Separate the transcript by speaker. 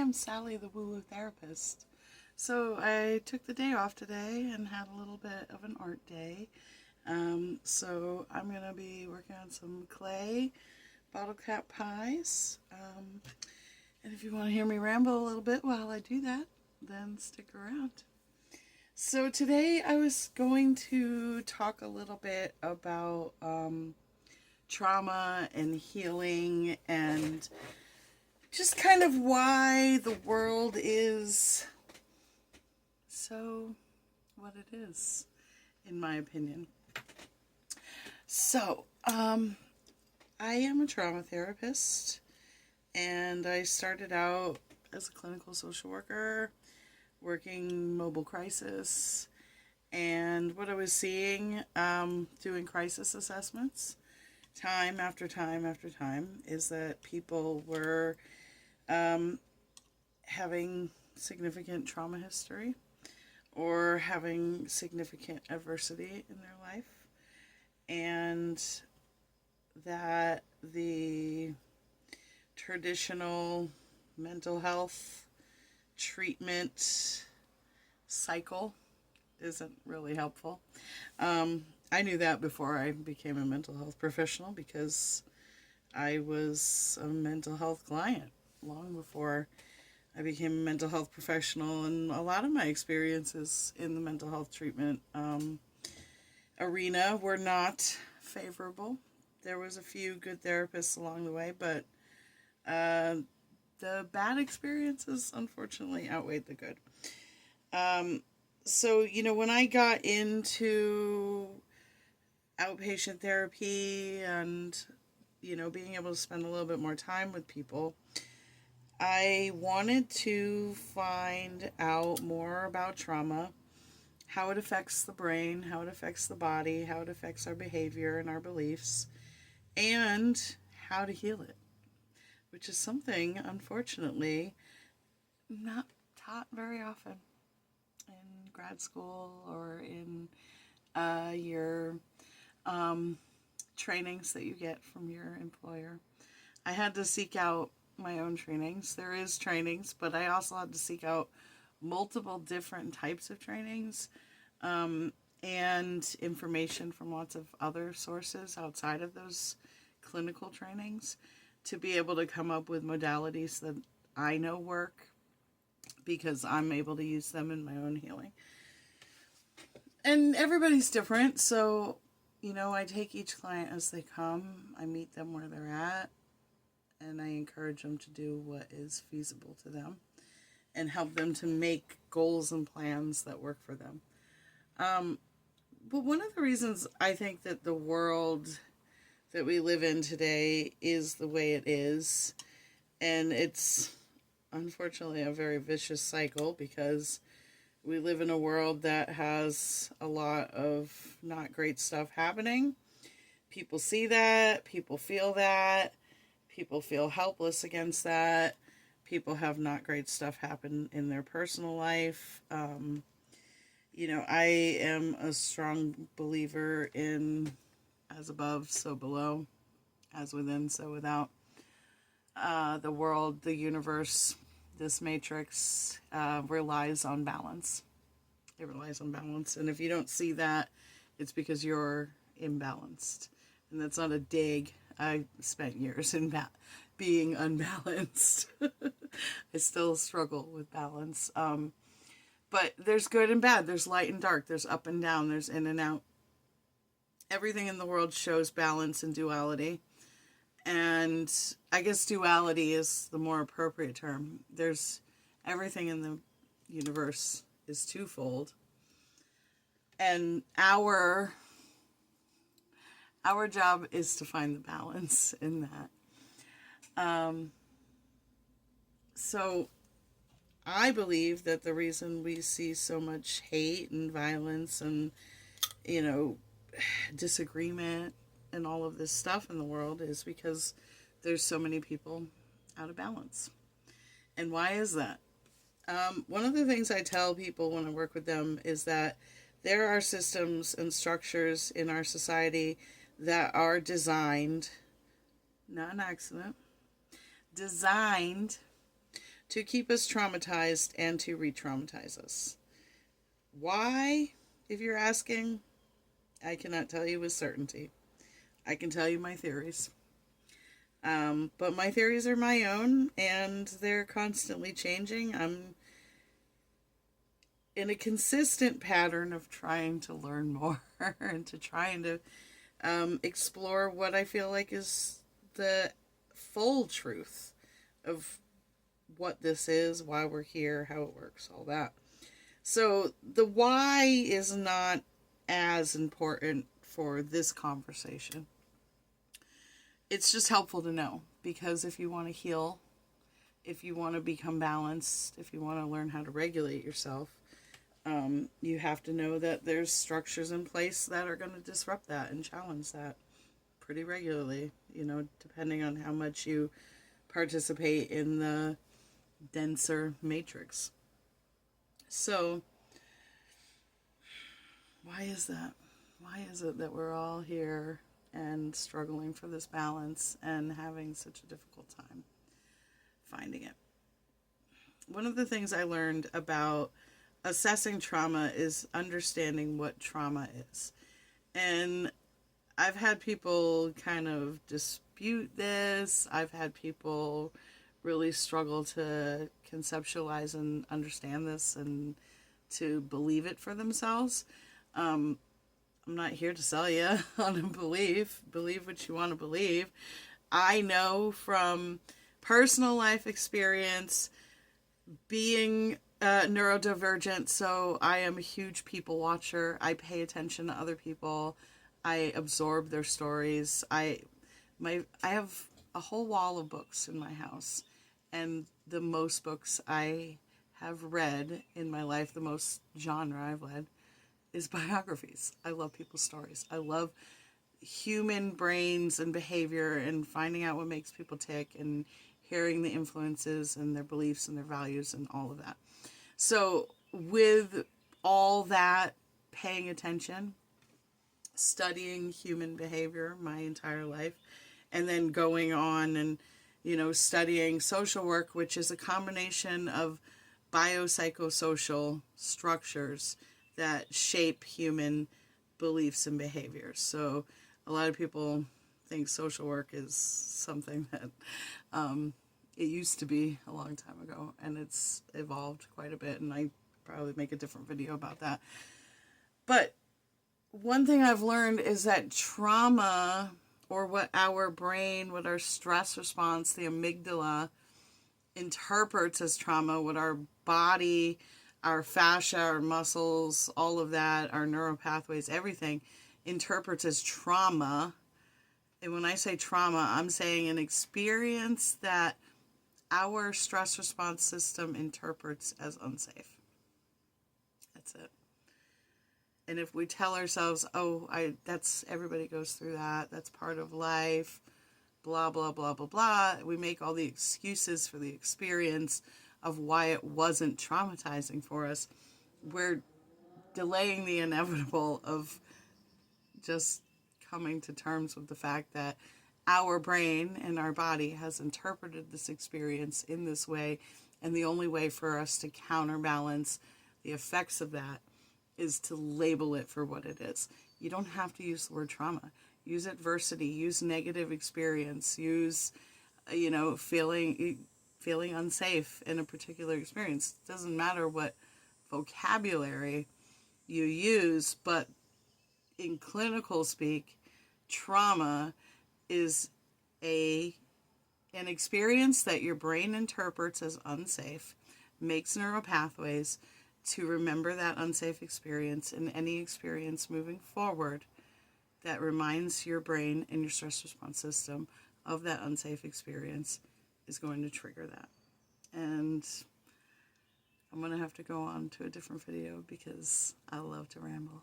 Speaker 1: am Sally the Woo Woo Therapist. So I took the day off today and had a little bit of an art day. So I'm going to be working on some clay bottle cap pies. And if you want to hear me ramble a little bit while I do that, then stick around. So today I was going to talk a little bit about trauma and healing and just kind of why the world is so what it is, in my opinion. So, I am a trauma therapist, and I started out as a clinical social worker, working mobile crisis, and what I was seeing, doing crisis assessments, time after time after time, is that people were having significant trauma history or having significant adversity in their life, and that the traditional mental health treatment cycle isn't really helpful. I knew that before I became a mental health professional because I was a mental health client long before I became a mental health professional, and a lot of my experiences in the mental health treatment arena were not favorable. There was a few good therapists along the way, but the bad experiences unfortunately outweighed the good. So, when I got into outpatient therapy and, being able to spend a little bit more time with people, I wanted to find out more about trauma, how it affects the brain, how it affects the body, how it affects our behavior and our beliefs, and how to heal it, which is something, unfortunately, not taught very often in grad school or in your trainings that you get from your employer. I had to seek out my own trainings. There is trainings, but I also had to seek out multiple different types of trainings and information from lots of other sources outside of those clinical trainings to be able to come up with modalities that I know work because I'm able to use them in my own healing. And everybody's different, so, I take each client as they come. I meet them where they're at, and I encourage them to do what is feasible to them and help them to make goals and plans that work for them. But one of the reasons I think that the world that we live in today is the way it is, and it's unfortunately a very vicious cycle because we live in a world that has a lot of not great stuff happening. People see that, people feel that, people feel helpless against that. People have not great stuff happen in their personal life. I am a strong believer in as above, so below, as within, so without. The world, the universe, this matrix relies on balance. It relies on balance. And if you don't see that, it's because you're imbalanced. And that's not a dig. I spent years in being unbalanced. I still struggle with balance. But there's good and bad. There's light and dark. There's up and down. There's in and out. Everything in the world shows balance and duality. And I guess duality is the more appropriate term. There's everything in the universe is twofold. And our job is to find the balance in that. So I believe that the reason we see so much hate and violence and, disagreement and all of this stuff in the world is because there's so many people out of balance. And why is that? One of the things I tell people when I work with them is that there are systems and structures in our society that are designed, not an accident, designed to keep us traumatized and to re-traumatize us. Why, if you're asking, I cannot tell you with certainty. I can tell you my theories. But my theories are my own, and they're constantly changing. I'm in a consistent pattern of trying to learn more and to trying to explore what I feel like is the full truth of what this is, why we're here, how it works, all that. So the why is not as important for this conversation. It's just helpful to know, because if you want to heal, if you want to become balanced, if you want to learn how to regulate yourself, you have to know that there's structures in place that are going to disrupt that and challenge that pretty regularly, depending on how much you participate in the denser matrix. So, why is that? Why is it that we're all here and struggling for this balance and having such a difficult time finding it? One of the things I learned about assessing trauma is understanding what trauma is. And I've had people kind of dispute this. I've had people really struggle to conceptualize and understand this and to believe it for themselves. I'm not here to sell you on a belief. Believe what you want to believe. I know from personal life experience, being neurodivergent, so I am a huge people watcher. I pay attention to other people. I absorb their stories. I have a whole wall of books in my house, and the most books I have read in my life, the most genre I've read, is biographies. I love people's stories. I love human brains and behavior and finding out what makes people tick and hearing the influences and their beliefs and their values and all of that. So with all that, paying attention, studying human behavior my entire life, and then going on and, studying social work, which is a combination of biopsychosocial structures that shape human beliefs and behaviors. So a lot of people think social work is something that it used to be a long time ago, and it's evolved quite a bit, and I probably make a different video about that. But one thing I've learned is that trauma, or what our brain, what our stress response, the amygdala, interprets as trauma, what our body, our fascia, our muscles, all of that, our neural pathways, everything interprets as trauma. And when I say trauma, I'm saying an experience that our stress response system interprets as unsafe. That's it. And if we tell ourselves, that's everybody goes through that, that's part of life, blah, blah, blah, blah, blah, we make all the excuses for the experience of why it wasn't traumatizing for us, we're delaying the inevitable of just coming to terms with the fact that our brain and our body has interpreted this experience in this way, and the only way for us to counterbalance the effects of that is to label it for what it is. You don't have to use the word trauma. Use adversity, use negative experience, use, feeling unsafe in a particular experience. It doesn't matter what vocabulary you use, but in clinical speak, trauma is an experience that your brain interprets as unsafe, makes neural pathways to remember that unsafe experience, and any experience moving forward that reminds your brain and your stress response system of that unsafe experience is going to trigger that. And I'm going to have to go on to a different video because I love to ramble.